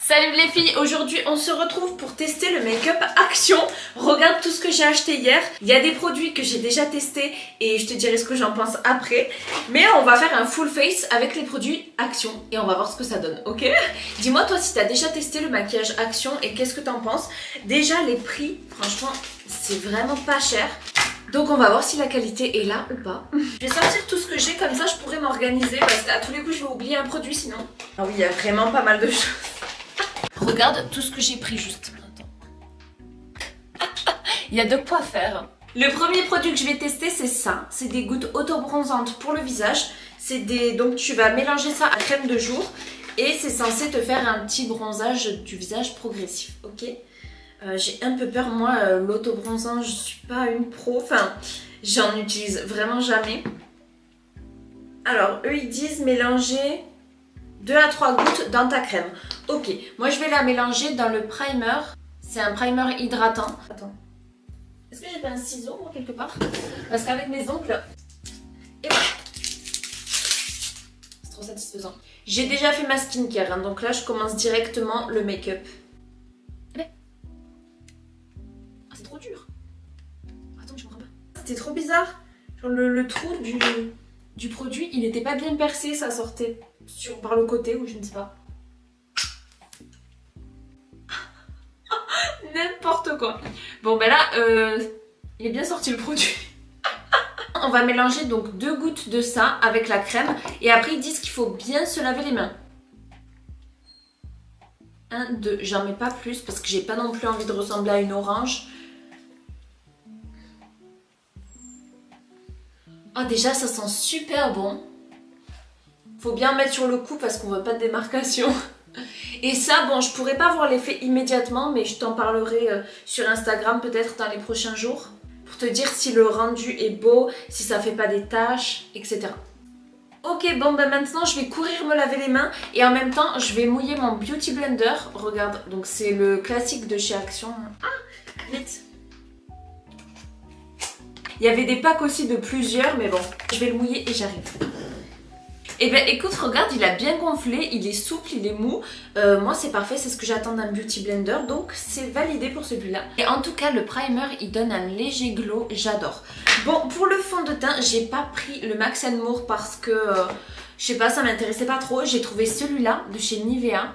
Salut les filles, aujourd'hui on se retrouve pour tester le make-up Action. Regarde tout ce que j'ai acheté hier. Il y a des produits que j'ai déjà testés et je te dirai ce que j'en pense après. Mais on va faire un full face avec les produits Action et on va voir ce que ça donne, ok? Dis-moi toi si t'as déjà testé le maquillage Action et qu'est-ce que t'en penses? Déjà les prix, franchement c'est vraiment pas cher. Donc on va voir si la qualité est là ou pas. Je vais sortir tout ce que j'ai, comme ça je pourrais m'organiser parce qu'à tous les coups je vais oublier un produit sinon. Ah oui, il y a vraiment pas mal de choses. Regarde tout ce que j'ai pris juste. Il y a de quoi faire. Le premier produit que je vais tester c'est ça. C'est des gouttes auto-bronzantes pour le visage. Donc tu vas mélanger ça à crème de jour. Et c'est censé te faire un petit bronzage du visage progressif. Ok. J'ai un peu peur, moi, l'auto-bronzant, je suis pas une pro. Enfin, j'en utilise vraiment jamais. Alors, eux ils disent mélanger 2 à 3 gouttes dans ta crème. Ok, moi je vais la mélanger dans le primer. C'est un primer hydratant. Attends, est-ce que j'ai pas un ciseau moi quelque part? Parce qu'avec mes ongles... Et voilà. C'est trop satisfaisant. J'ai déjà fait ma skincare, hein, donc là je commence directement le make-up. Ah, c'est trop dur. Attends, je comprends pas. C'était trop bizarre. Genre le trou du produit, il n'était pas bien percé, ça sortait par le côté ou je ne sais pas. N'importe quoi. Bon ben là, il est bien sorti le produit. On va mélanger donc 2 gouttes de ça avec la crème. Et après ils disent qu'il faut bien se laver les mains. 1, 2, j'en mets pas plus parce que j'ai pas non plus envie de ressembler à une orange. Oh déjà ça sent super bon. Faut bien mettre sur le cou parce qu'on veut pas de démarcation. Et ça, bon, je pourrais pas voir l'effet immédiatement, mais je t'en parlerai sur Instagram peut-être dans les prochains jours. Pour te dire si le rendu est beau, si ça fait pas des taches, etc. Ok, bon ben maintenant je vais courir me laver les mains et en même temps je vais mouiller mon Beauty Blender. Regarde, donc c'est le classique de chez Action. Ah, vite. Il y avait des packs aussi de plusieurs, mais bon, je vais le mouiller et j'arrive. Et ben écoute, regarde, il a bien gonflé, il est souple, il est mou. Moi c'est parfait, c'est ce que j'attends d'un Beauty Blender, donc c'est validé pour celui-là. Et en tout cas, le primer, il donne un léger glow, j'adore. Bon, pour le fond de teint, j'ai pas pris le Max More parce que, je sais pas, ça m'intéressait pas trop. J'ai trouvé celui-là de chez Nivea.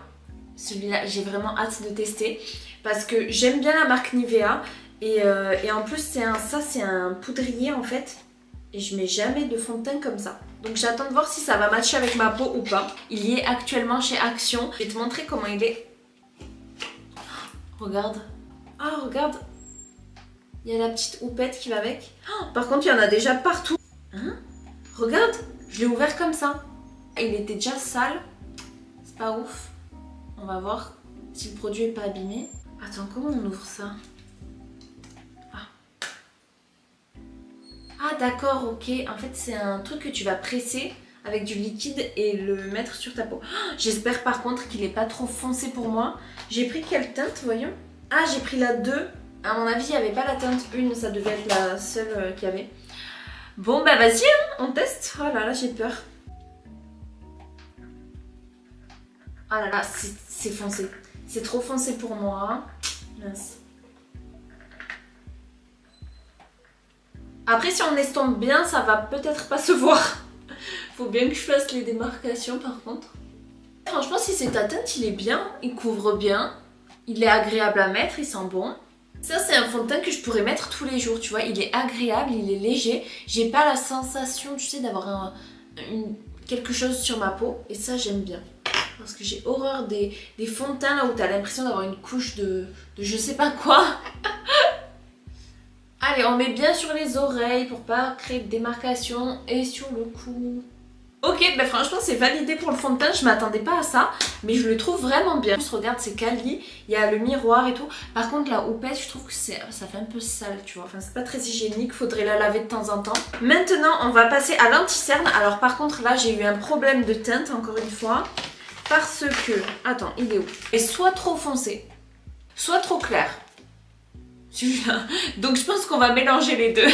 Celui-là, j'ai vraiment hâte de tester parce que j'aime bien la marque Nivea. Et en plus, c'est un poudrier en fait. Et je mets jamais de fond de teint comme ça. Donc j'attends de voir si ça va matcher avec ma peau ou pas. Il y est actuellement chez Action. Je vais te montrer comment il est. Regarde. Ah, regarde. Il y a la petite houppette qui va avec. Oh, par contre, il y en a déjà partout. Hein? Regarde. Je l'ai ouvert comme ça. Il était déjà sale. C'est pas ouf. On va voir si le produit est pas abîmé. Attends, comment on ouvre ça? Ah d'accord, ok. En fait c'est un truc que tu vas presser avec du liquide et le mettre sur ta peau. Oh, j'espère par contre qu'il n'est pas trop foncé pour moi. J'ai pris quelle teinte, voyons? Ah, j'ai pris la 2. À mon avis, il n'y avait pas la teinte 1, ça devait être la seule qu'il y avait. Bon bah vas-y, hein, on teste. Oh là là, j'ai peur. Ah là là, c'est foncé. C'est trop foncé pour moi. Mince. Après, si on estompe bien, ça va peut-être pas se voir. Faut bien que je fasse les démarcations par contre. Franchement, si c'est ta teinte, il est bien. Il couvre bien. Il est agréable à mettre, il sent bon. Ça, c'est un fond de teint que je pourrais mettre tous les jours, tu vois. Il est agréable, il est léger. J'ai pas la sensation, tu sais, d'avoir quelque chose sur ma peau. Et ça, j'aime bien. Parce que j'ai horreur des fonds de teint là où t'as l'impression d'avoir une couche de je sais pas quoi. Allez, on met bien sur les oreilles pour pas créer de démarcation et sur le cou. Ok, bah franchement c'est validé pour le fond de teint, je m'attendais pas à ça, mais je le trouve vraiment bien. Regarde, c'est quali, il y a le miroir et tout. Par contre la houppette, je trouve que ça fait un peu sale, tu vois. Enfin c'est pas très hygiénique, faudrait la laver de temps en temps. Maintenant on va passer à l'anti-cerne. Alors par contre là j'ai eu un problème de teinte encore une fois. Parce que, attends, il est où? Il est soit trop foncé, soit trop clair. Celui-là. Donc je pense qu'on va mélanger les deux.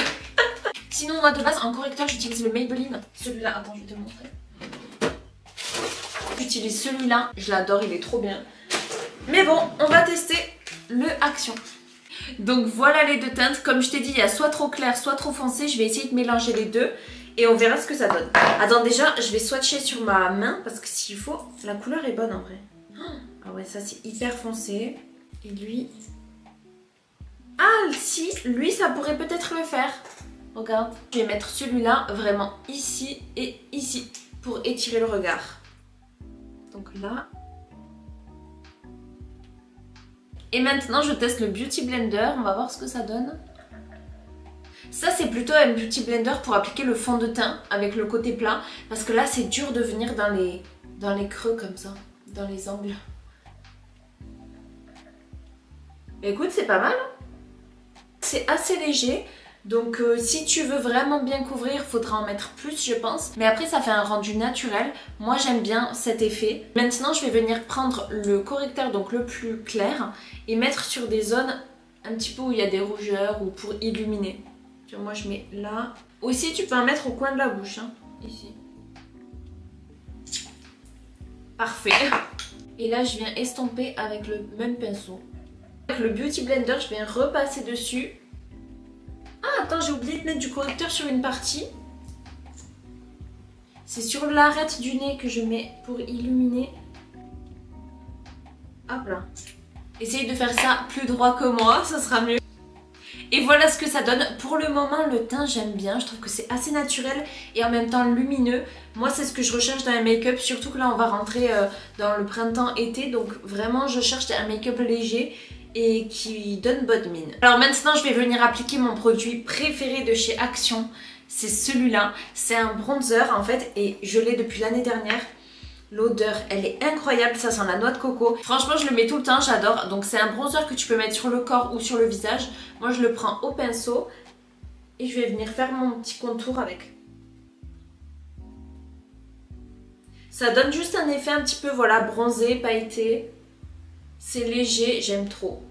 Sinon moi de base en correcteur j'utilise le Maybelline. Celui-là, attends je vais te montrer. J'utilise celui-là, je l'adore, il est trop bien. Mais bon, on va tester le Action. Donc voilà les deux teintes. Comme je t'ai dit, il y a soit trop clair, soit trop foncé. Je vais essayer de mélanger les deux et on verra ce que ça donne. Attends, déjà, je vais swatcher sur ma main parce que s'il faut, la couleur est bonne en vrai. Ah ouais, ça c'est hyper foncé. Et lui... Ah si, lui ça pourrait peut-être le faire. Regarde. Je vais mettre celui-là vraiment ici et ici pour étirer le regard. Donc là... Et maintenant, je teste le Beauty Blender. On va voir ce que ça donne. Ça, c'est plutôt un Beauty Blender pour appliquer le fond de teint avec le côté plat. Parce que là, c'est dur de venir dans les creux comme ça, dans les angles. Écoute, c'est pas mal. C'est assez léger. Donc si tu veux vraiment bien couvrir, il faudra en mettre plus je pense. Mais après ça fait un rendu naturel. Moi j'aime bien cet effet. Maintenant je vais venir prendre le correcteur, donc le plus clair, et mettre sur des zones un petit peu où il y a des rougeurs ou pour illuminer. Tu vois, moi je mets là. Aussi tu peux en mettre au coin de la bouche, hein, ici. Parfait. Et là je viens estomper avec le même pinceau. Avec le Beauty Blender je viens repasser dessus. Ah attends, j'ai oublié de mettre du correcteur sur une partie. C'est sur l'arête du nez que je mets pour illuminer. Hop là. Essayez de faire ça plus droit que moi, ça sera mieux. Et voilà ce que ça donne. Pour le moment, le teint, j'aime bien. Je trouve que c'est assez naturel et en même temps lumineux. Moi, c'est ce que je recherche dans un make-up. Surtout que là, on va rentrer dans le printemps-été. Donc vraiment, je cherche un make-up léger et qui donne bonne mine. Alors maintenant, je vais venir appliquer mon produit préféré de chez Action. C'est celui-là. C'est un bronzer en fait et je l'ai depuis l'année dernière. L'odeur, elle est incroyable, ça sent la noix de coco. Franchement, je le mets tout le temps, j'adore. Donc c'est un bronzer que tu peux mettre sur le corps ou sur le visage. Moi, je le prends au pinceau et je vais venir faire mon petit contour avec. Ça donne juste un effet un petit peu, voilà, bronzé, pailleté. C'est léger, j'aime trop.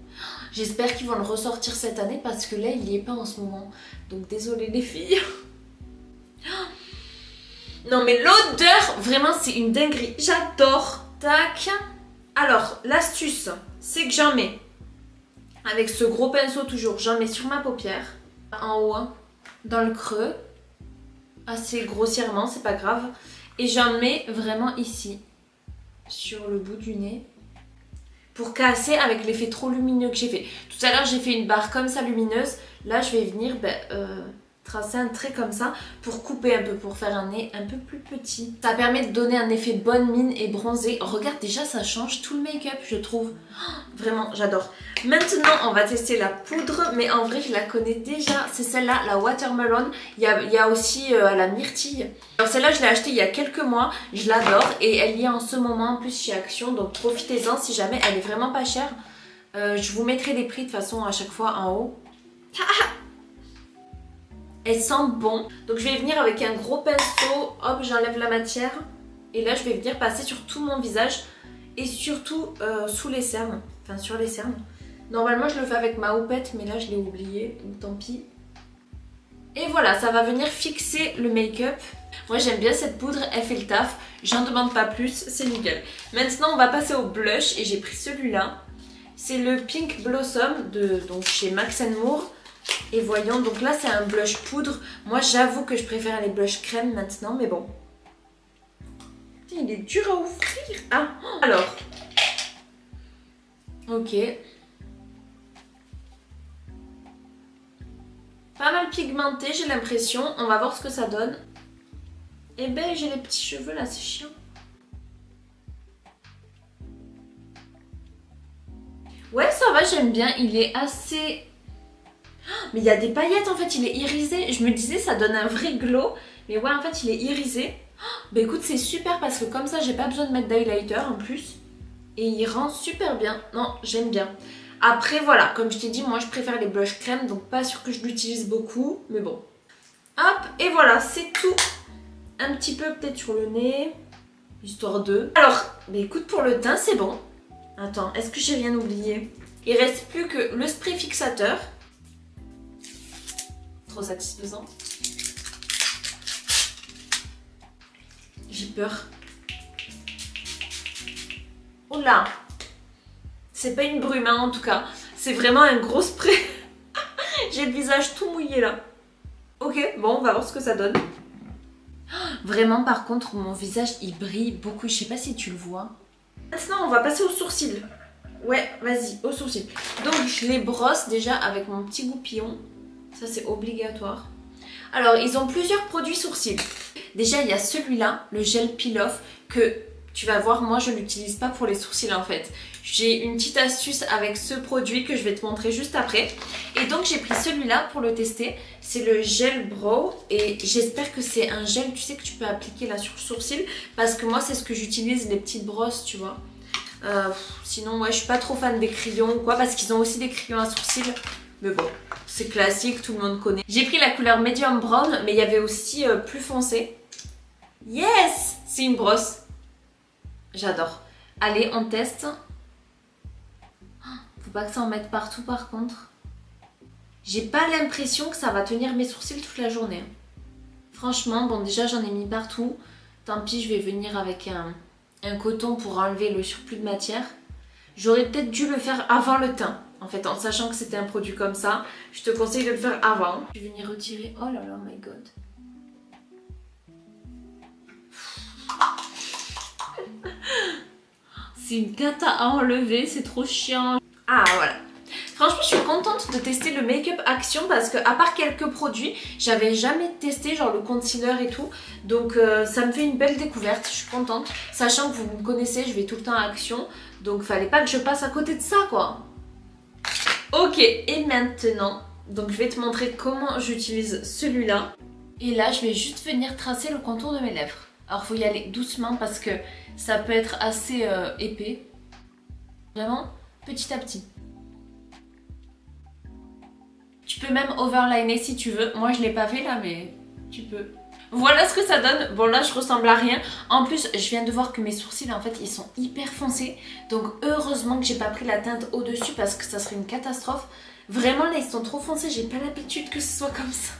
J'espère qu'ils vont le ressortir cette année parce que là, il n'y est pas en ce moment. Donc désolée les filles. Non mais l'odeur, vraiment c'est une dinguerie. J'adore. Tac. Alors, l'astuce, c'est que j'en mets, avec ce gros pinceau toujours, j'en mets sur ma paupière, en haut, dans le creux, assez grossièrement, c'est pas grave. Et j'en mets vraiment ici, sur le bout du nez, pour casser avec l'effet trop lumineux que j'ai fait. Tout à l'heure, j'ai fait une barre comme ça lumineuse. Là, je vais venir tracer un trait comme ça pour couper un peu, pour faire un nez un peu plus petit. Ça permet de donner un effet bonne mine et bronzé. Regarde, déjà, ça change tout le make-up, je trouve. Oh, vraiment, j'adore. Maintenant, on va tester la poudre, mais en vrai, je la connais déjà. C'est celle-là, la Watermelon. Il y a aussi la myrtille. Alors celle-là, je l'ai achetée il y a quelques mois. Je l'adore et elle y est en ce moment en plus chez Action. Donc profitez-en si jamais elle est vraiment pas chère. Je vous mettrai les prix de toute façon à chaque fois en haut. Elle sent bon. Donc je vais venir avec un gros pinceau. Hop, j'enlève la matière. Et là, je vais venir passer sur tout mon visage. Et surtout sous les cernes. Enfin, sur les cernes. Normalement, je le fais avec ma houppette. Mais là, je l'ai oublié. Donc tant pis. Et voilà, ça va venir fixer le make-up. Moi, j'aime bien cette poudre. Elle fait le taf. J'en demande pas plus. C'est nickel. Maintenant, on va passer au blush. Et j'ai pris celui-là. C'est le Pink Blossom donc chez Max Moore. Et voyons, donc là c'est un blush poudre. Moi j'avoue que je préfère les blushs crème maintenant, mais bon. Il est dur à ouvrir. Ah, alors. Ok. Pas mal pigmenté, j'ai l'impression. On va voir ce que ça donne. Eh ben, j'ai les petits cheveux là, c'est chiant. Ouais, ça va, j'aime bien. Il est assez... Mais il y a des paillettes en fait, il est irisé. Je me disais ça donne un vrai glow. Mais ouais, en fait il est irisé. Bah écoute, c'est super parce que comme ça j'ai pas besoin de mettre d'highlighter en plus. Et il rend super bien. Non, j'aime bien. Après voilà, comme je t'ai dit, moi je préfère les blushs crème. Donc pas sûr que je l'utilise beaucoup. Mais bon. Hop, et voilà, c'est tout. Un petit peu peut-être sur le nez. Histoire de... Alors, bah écoute, pour le teint c'est bon. Attends, est-ce que j'ai rien oublié? Il reste plus que le spray fixateur. Trop satisfaisant. J'ai peur. Oula. C'est pas une brume hein, en tout cas. C'est vraiment un gros spray. J'ai le visage tout mouillé là. Ok, bon on va voir ce que ça donne. Vraiment par contre mon visage il brille beaucoup. Je sais pas si tu le vois. Maintenant on va passer aux sourcils. Ouais, vas-y, aux sourcils. Donc je les brosse déjà avec mon petit goupillon. Ça c'est obligatoire. Alors ils ont plusieurs produits sourcils. Déjà il y a celui-là, le gel peel-off, que tu vas voir, moi je ne l'utilise pas pour les sourcils en fait. J'ai une petite astuce avec ce produit que je vais te montrer juste après. Et donc j'ai pris celui-là pour le tester. C'est le gel brow et j'espère que c'est un gel, tu sais, que tu peux appliquer là sur le sourcil. Parce que moi c'est ce que j'utilise, les petites brosses, tu vois. Sinon ouais, je suis pas trop fan des crayons ou quoi, parce qu'ils ont aussi des crayons à sourcils. Mais bon, c'est classique, tout le monde connaît. J'ai pris la couleur medium brown, mais il y avait aussi plus foncé. Yes! C'est une brosse. J'adore. Allez, on teste. Faut pas que ça en mette partout par contre. J'ai pas l'impression que ça va tenir mes sourcils toute la journée. Franchement, bon déjà j'en ai mis partout. Tant pis, je vais venir avec un coton pour enlever le surplus de matière. J'aurais peut-être dû le faire avant le teint. En fait, en sachant que c'était un produit comme ça, je te conseille de le faire avant. Je vais venir retirer. Oh là là, my god. C'est une cata à enlever, c'est trop chiant. Ah voilà. Franchement, je suis contente de tester le Make-up Action parce que, à part quelques produits, j'avais jamais testé genre le concealer et tout. Donc ça me fait une belle découverte, je suis contente. Sachant que vous me connaissez, je vais tout le temps à Action. Donc fallait pas que je passe à côté de ça quoi. Ok, et maintenant, donc je vais te montrer comment j'utilise celui-là. Et là, je vais juste venir tracer le contour de mes lèvres. Alors faut y aller doucement parce que ça peut être assez épais. Vraiment, petit à petit. Tu peux même overliner si tu veux. Moi je l'ai pas fait là mais tu peux. Voilà ce que ça donne. Bon là je ressemble à rien. En plus je viens de voir que mes sourcils en fait ils sont hyper foncés. Donc heureusement que j'ai pas pris la teinte au dessus parce que ça serait une catastrophe. Vraiment là ils sont trop foncés. J'ai pas l'habitude que ce soit comme ça.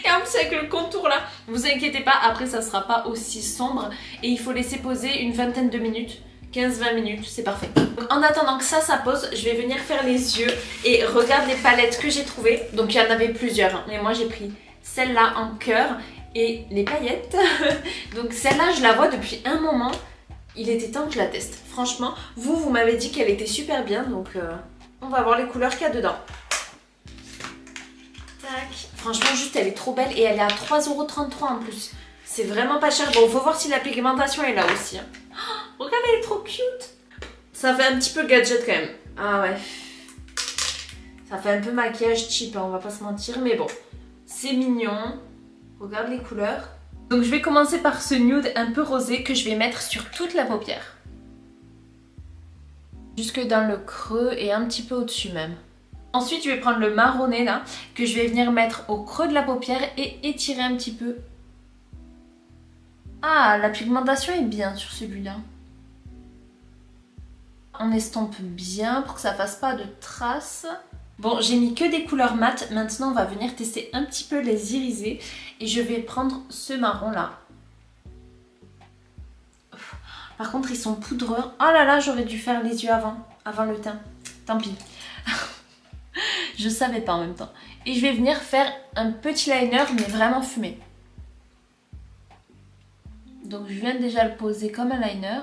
Et en plus avec le contour là, vous inquiétez pas, après ça sera pas aussi sombre. Et il faut laisser poser une vingtaine de minutes. 15-20 minutes, c'est parfait. Donc, en attendant que ça pose, je vais venir faire les yeux. Et regarde les palettes que j'ai trouvées. Donc il y en avait plusieurs, hein. Mais moi j'ai pris celle-là en cœur et les paillettes. Donc celle-là je la vois depuis un moment. Il était temps que je la teste. Franchement, vous m'avez dit qu'elle était super bien. Donc on va voir les couleurs qu'il y a dedans. Tac. Franchement juste elle est trop belle et elle est à 3,33 € en plus. C'est vraiment pas cher. Bon, faut voir si la pigmentation est là aussi. Hein. Oh, regarde, elle est trop cute. Ça fait un petit peu gadget quand même. Ah ouais. Ça fait un peu maquillage cheap, hein, on va pas se mentir. Mais bon, c'est mignon. Regarde les couleurs. Donc je vais commencer par ce nude un peu rosé que je vais mettre sur toute la paupière. Jusque dans le creux et un petit peu au-dessus même. Ensuite, je vais prendre le marronné là, que je vais venir mettre au creux de la paupière et étirer un petit peu. Ah, la pigmentation est bien sur celui-là. On estompe bien pour que ça fasse pas de traces. Bon, j'ai mis que des couleurs mates. Maintenant, on va venir tester un petit peu les irisés. Et je vais prendre ce marron là. Par contre, ils sont poudreux. Oh là là, j'aurais dû faire les yeux avant le teint. Tant pis. Je savais pas en même temps. Et je vais venir faire un petit liner, mais vraiment fumé. Donc je viens déjà le poser comme un liner.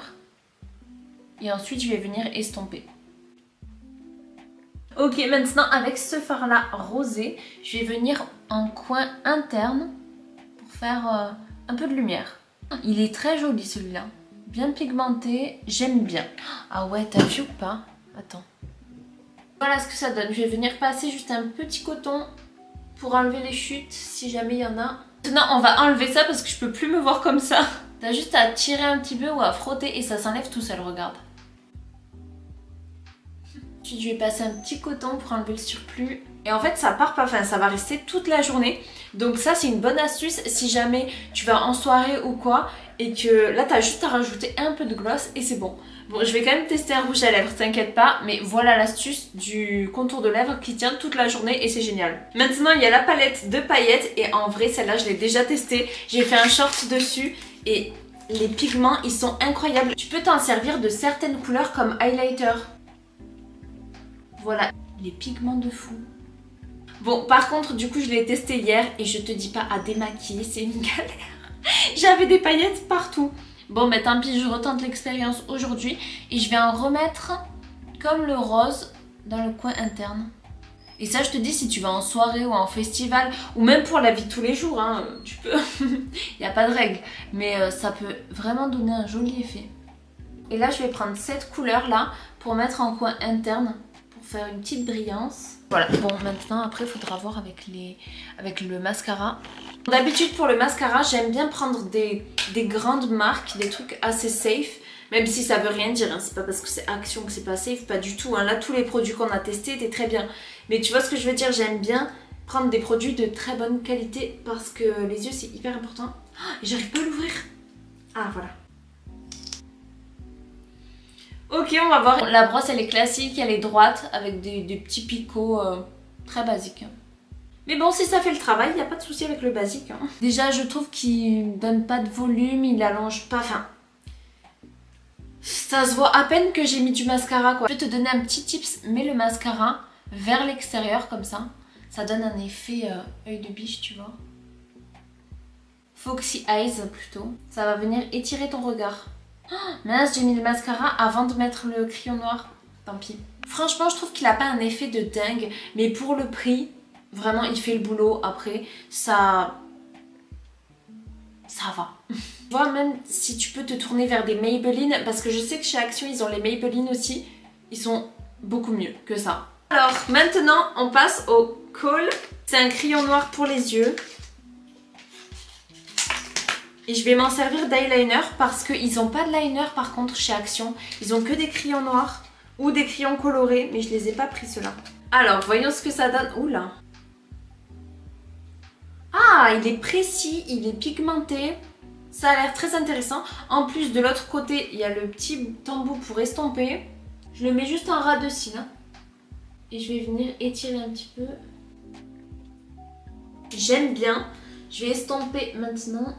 Et ensuite je vais venir estomper. Ok, maintenant avec ce fard là rosé, je vais venir en coin interne pour faire un peu de lumière. Il est très joli celui-là. Bien pigmenté, j'aime bien. Ah ouais, t'as vu ou pas? Attends. Voilà ce que ça donne. Je vais venir passer juste un petit coton pour enlever les chutes si jamais il y en a. Maintenant on va enlever ça parce que je peux plus me voir comme ça. T'as juste à tirer un petit peu ou à frotter et ça s'enlève tout seul, regarde. Ensuite je vais passer un petit coton pour enlever le surplus. Et en fait ça part pas, enfin ça va rester toute la journée. Donc ça c'est une bonne astuce si jamais tu vas en soirée ou quoi. Et que là t'as juste à rajouter un peu de gloss et c'est bon. Bon je vais quand même tester un rouge à lèvres, t'inquiète pas. Mais voilà l'astuce du contour de lèvres qui tient toute la journée et c'est génial. Maintenant il y a la palette de paillettes. Et en vrai celle-là je l'ai déjà testée. J'ai fait un short dessus. Et les pigments ils sont incroyables. Tu peux t'en servir de certaines couleurs comme highlighter. Voilà, les pigments de fou. Bon, par contre, du coup, je l'ai testé hier et je te dis pas, à démaquiller, c'est une galère. J'avais des paillettes partout. Bon, mais tant pis, je retente l'expérience aujourd'hui et je vais en remettre comme le rose dans le coin interne. Et ça, je te dis, si tu vas en soirée ou en festival, ou même pour la vie de tous les jours, hein, tu peux. Il n'y a pas de règle. Mais ça peut vraiment donner un joli effet. Et là, je vais prendre cette couleur-là pour mettre en coin interne, pour faire une petite brillance. Voilà, bon, maintenant, après, il faudra voir avec le mascara. D'habitude, pour le mascara, j'aime bien prendre des grandes marques, des trucs assez safe. Même si ça veut rien dire, hein. C'est pas parce que c'est Action que c'est pas safe, pas du tout. Hein. Là, tous les produits qu'on a testés étaient très bien. Mais tu vois ce que je veux dire, j'aime bien prendre des produits de très bonne qualité parce que les yeux, c'est hyper important. Oh, et j'arrive pas à l'ouvrir. Ah, voilà. Ok, on va voir. La brosse, elle est classique, elle est droite, avec des petits picots très basiques. Mais bon, si ça fait le travail, il n'y a pas de souci avec le basique. Hein. Déjà, je trouve qu'il donne pas de volume, il allonge pas... Enfin... Ça se voit à peine que j'ai mis du mascara quoi. Je vais te donner un petit tips, mets le mascara vers l'extérieur comme ça. Ça donne un effet œil de biche tu vois. Foxy Eyes plutôt. Ça va venir étirer ton regard. Oh, mince, j'ai mis le mascara avant de mettre le crayon noir. Tant pis. Franchement je trouve qu'il n'a pas un effet de dingue. Mais pour le prix, vraiment il fait le boulot. Après ça va. Tu vois, même si tu peux te tourner vers des Maybelline, parce que je sais que chez Action, ils ont les Maybelline aussi, ils sont beaucoup mieux que ça. Alors, maintenant, on passe au Kohl. C'est un crayon noir pour les yeux. Et je vais m'en servir d'eyeliner parce qu'ils n'ont pas de liner par contre chez Action. Ils ont que des crayons noirs ou des crayons colorés, mais je les ai pas pris ceux-là. Alors, voyons ce que ça donne. Oula. Ah, il est précis, il est pigmenté. Ça a l'air très intéressant. En plus, de l'autre côté, il y a le petit tambour pour estomper. Je le mets juste en ras de cils. Hein. Et je vais venir étirer un petit peu. J'aime bien. Je vais estomper maintenant.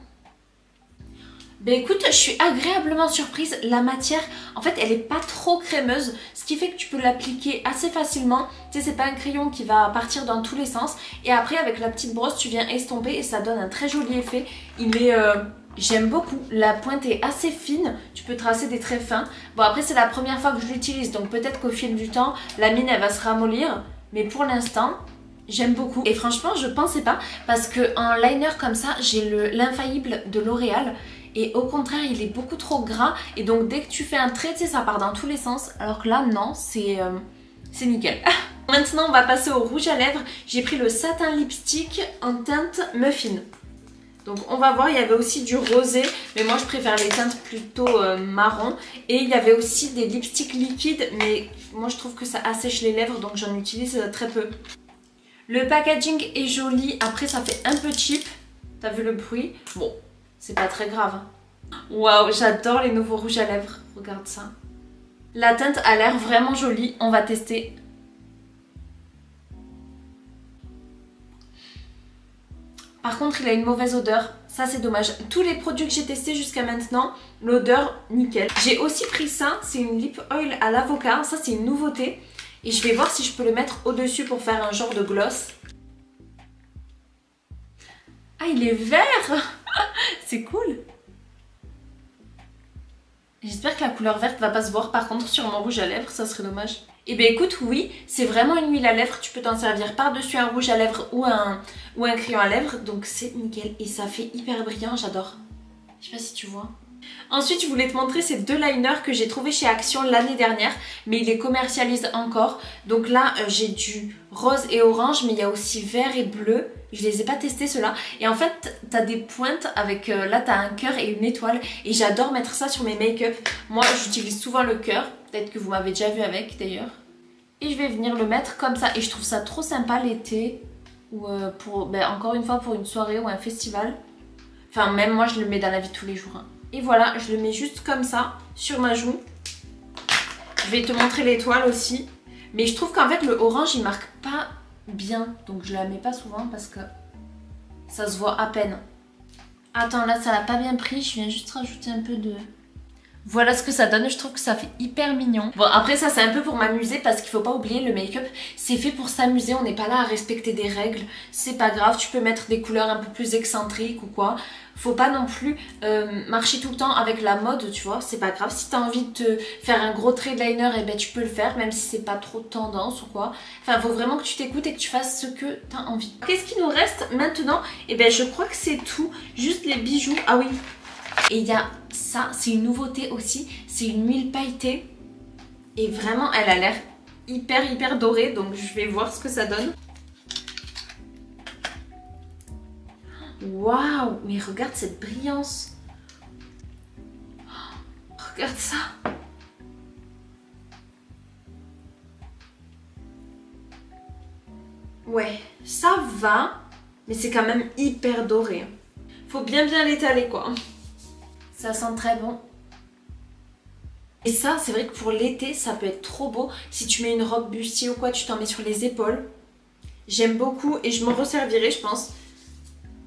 Ben écoute, je suis agréablement surprise. La matière, en fait, elle n'est pas trop crémeuse. Ce qui fait que tu peux l'appliquer assez facilement. Tu sais, c'est pas un crayon qui va partir dans tous les sens. Et après, avec la petite brosse, tu viens estomper et ça donne un très joli effet. Il est... J'aime beaucoup, la pointe est assez fine, tu peux tracer des traits fins. Bon après c'est la première fois que je l'utilise donc peut-être qu'au fil du temps la mine elle va se ramollir. Mais pour l'instant j'aime beaucoup. Et franchement je pensais pas parce qu'en liner comme ça j'ai l'infaillible de L'Oréal. Et au contraire il est beaucoup trop gras et donc dès que tu fais un trait tu sais ça part dans tous les sens. Alors que là non c'est nickel. Maintenant on va passer au rouge à lèvres. J'ai pris le Satin Lipstick en teinte Muffin. Donc on va voir, il y avait aussi du rosé, mais moi je préfère les teintes plutôt marron. Et il y avait aussi des lipsticks liquides, mais moi je trouve que ça assèche les lèvres, donc j'en utilise très peu. Le packaging est joli, après ça fait un peu cheap. T'as vu le bruit? Bon, c'est pas très grave. Waouh, j'adore les nouveaux rouges à lèvres, regarde ça. La teinte a l'air vraiment jolie, on va tester. Par contre, il a une mauvaise odeur. Ça, c'est dommage. Tous les produits que j'ai testés jusqu'à maintenant, l'odeur, nickel. J'ai aussi pris ça. C'est une lip oil à l'avocat. Ça, c'est une nouveauté. Et je vais voir si je peux le mettre au-dessus pour faire un genre de gloss. Ah, il est vert. C'est cool. J'espère que la couleur verte va pas se voir par contre sur mon rouge à lèvres. Ça serait dommage. Et bien écoute, oui, c'est vraiment une huile à lèvres, tu peux t'en servir par-dessus un rouge à lèvres ou un crayon à lèvres, donc c'est nickel et ça fait hyper brillant, j'adore. Je sais pas si tu vois. Ensuite, je voulais te montrer ces deux liners que j'ai trouvés chez Action l'année dernière, mais ils les commercialisent encore. Donc là, j'ai du rose et orange, mais il y a aussi vert et bleu. Je les ai pas testés ceux-là. Et en fait, t'as des pointes avec... là, t'as un cœur et une étoile. Et j'adore mettre ça sur mes make-up. Moi, j'utilise souvent le cœur. Peut-être que vous m'avez déjà vu avec d'ailleurs. Et je vais venir le mettre comme ça. Et je trouve ça trop sympa l'été. Ou encore une fois pour une soirée ou un festival. Enfin, même moi, je le mets dans la vie de tous les jours. Hein. Et voilà, je le mets juste comme ça sur ma joue. Je vais te montrer l'étoile aussi. Mais je trouve qu'en fait, le orange, il marque pas bien. Donc je la mets pas souvent parce que ça se voit à peine. Attends, là, ça l'a pas bien pris. Je viens juste rajouter un peu de... Voilà ce que ça donne, je trouve que ça fait hyper mignon. Bon après ça c'est un peu pour m'amuser parce qu'il faut pas oublier le make-up c'est fait pour s'amuser, on n'est pas là à respecter des règles. C'est pas grave, tu peux mettre des couleurs un peu plus excentriques ou quoi. Faut pas non plus marcher tout le temps avec la mode, tu vois, c'est pas grave. Si t'as envie de te faire un gros trait de liner, et ben tu peux le faire même si c'est pas trop tendance ou quoi. Enfin faut vraiment que tu t'écoutes et que tu fasses ce que t'as envie. Qu'est-ce qui nous reste maintenant? Et ben je crois que c'est tout, juste les bijoux. Ah oui. Et il y a ça, c'est une nouveauté aussi, c'est une huile pailletée. Et vraiment, elle a l'air hyper dorée, donc je vais voir ce que ça donne. Waouh, mais regarde cette brillance. Regarde ça. Ouais, ça va, mais c'est quand même hyper doré. Faut bien l'étaler quoi. Ça sent très bon. Et ça, c'est vrai que pour l'été, ça peut être trop beau. Si tu mets une robe bustier ou quoi, tu t'en mets sur les épaules. J'aime beaucoup et je m'en resservirai, je pense.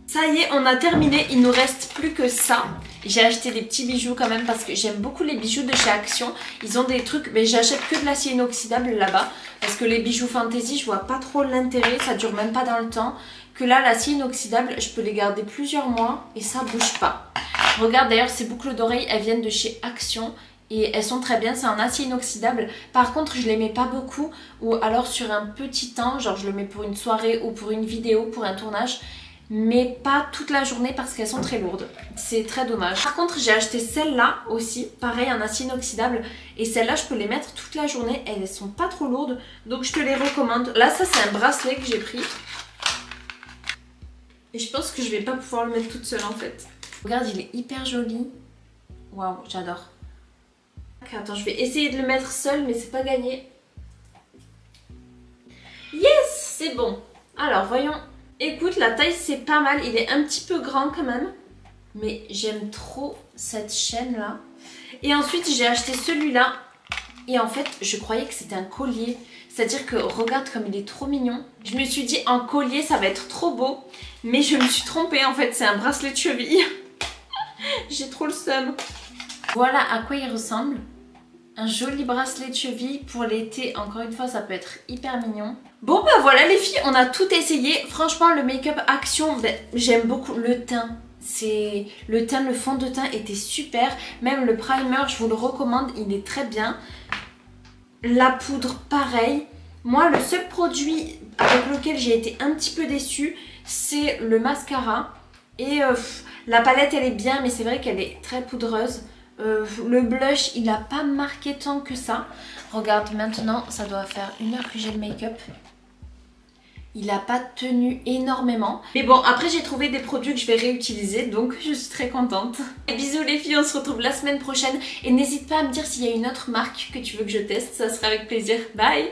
Ça y est, on a terminé. Il nous reste plus que ça. J'ai acheté des petits bijoux quand même parce que j'aime beaucoup les bijoux de chez Action. Ils ont des trucs, mais j'achète que de l'acier inoxydable là-bas. Parce que les bijoux fantasy, je vois pas trop l'intérêt. Ça dure même pas dans le temps. Que là, l'acier inoxydable, je peux les garder plusieurs mois et ça bouge pas. Regarde d'ailleurs, ces boucles d'oreilles, elles viennent de chez Action. Et elles sont très bien, c'est en acier inoxydable. Par contre, je les mets pas beaucoup. Ou alors sur un petit temps, genre je le mets pour une soirée ou pour une vidéo, pour un tournage. Mais pas toute la journée parce qu'elles sont très lourdes. C'est très dommage. Par contre, j'ai acheté celle-là aussi, pareil en acier inoxydable. Et celle-là, je peux les mettre toute la journée. Elles sont pas trop lourdes, donc je te les recommande. Là, ça c'est un bracelet que j'ai pris. Et je pense que je vais pas pouvoir le mettre toute seule en fait. Regarde, il est hyper joli. Waouh, j'adore. Attends, je vais essayer de le mettre seul, mais c'est pas gagné. Yes, c'est bon. Alors, voyons. Écoute, la taille, c'est pas mal. Il est un petit peu grand quand même. Mais j'aime trop cette chaîne-là. Et ensuite, j'ai acheté celui-là. Et en fait, je croyais que c'était un collier. C'est-à-dire que, regarde comme il est trop mignon. Je me suis dit, en collier, ça va être trop beau. Mais je me suis trompée, en fait. C'est un bracelet de cheville. J'ai trop le seum. Voilà à quoi il ressemble. Un joli bracelet de cheville pour l'été. Encore une fois, ça peut être hyper mignon. Bon bah voilà les filles, on a tout essayé. Franchement, le make-up Action, ben, j'aime beaucoup le teint. Le fond de teint était super. Même le primer, je vous le recommande, il est très bien. La poudre, pareil. Moi, le seul produit avec lequel j'ai été un petit peu déçue, c'est le mascara. Et la palette, elle est bien, mais c'est vrai qu'elle est très poudreuse. Le blush, il n'a pas marqué tant que ça. Regarde, maintenant, ça doit faire 1 heure que j'ai le make-up. Il n'a pas tenu énormément. Mais bon, après j'ai trouvé des produits que je vais réutiliser, donc je suis très contente. Et bisous les filles, on se retrouve la semaine prochaine. Et n'hésite pas à me dire s'il y a une autre marque que tu veux que je teste, ça sera avec plaisir. Bye!